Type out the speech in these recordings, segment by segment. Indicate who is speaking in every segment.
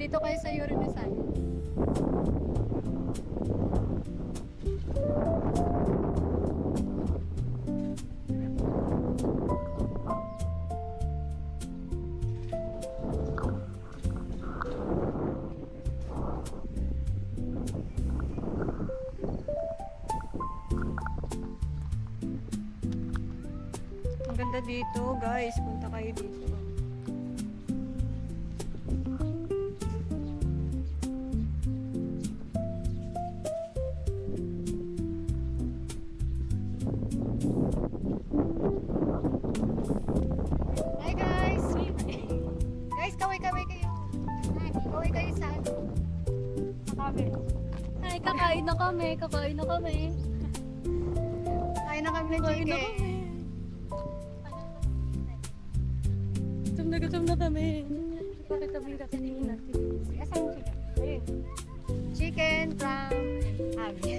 Speaker 1: dito kayo sa Yorinisan. Ang ganda dito, guys. Punta kayo dito. Hi guys! Guys, kaway-kaway kayo. Kaway kayo sa ano? Sa camera.
Speaker 2: Ay, kakain na kami. Kakain na kami.
Speaker 1: Kain na kami ng
Speaker 2: Kakain na
Speaker 1: chicken.
Speaker 2: kami. Gutom na kami. Bakit kami kakainin natin?
Speaker 1: Asan yung chicken? Ayun. Chicken from Abby.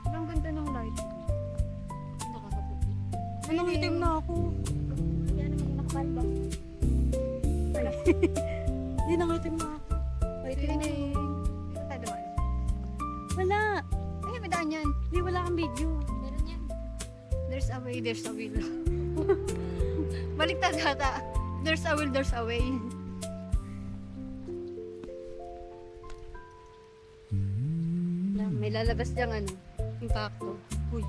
Speaker 1: Ang ganda ng light.
Speaker 2: Nakakaputi. Ay,
Speaker 1: Ay,
Speaker 2: nangitim na ako.
Speaker 1: Yan naman nakabalba.
Speaker 2: Hindi, nangitim na ako. Ay,
Speaker 1: Ito yun
Speaker 2: tingnan
Speaker 1: eh.
Speaker 2: mo.
Speaker 1: Dito tayo dumaan.
Speaker 2: Wala.
Speaker 1: Ay, may daan yan.
Speaker 2: Hindi, wala kang video.
Speaker 1: Meron yan. There's a way, there's a will. Baliktad ata. There's a will, there's a way. May lalabas diyang ano, impacto. Uy.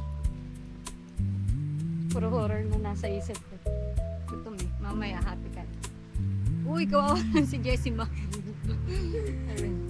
Speaker 1: Puro horror na nasa isip ko. Gutom eh. Mamaya happy ka. Uy, kawawa si Jessie Ma. Ayun.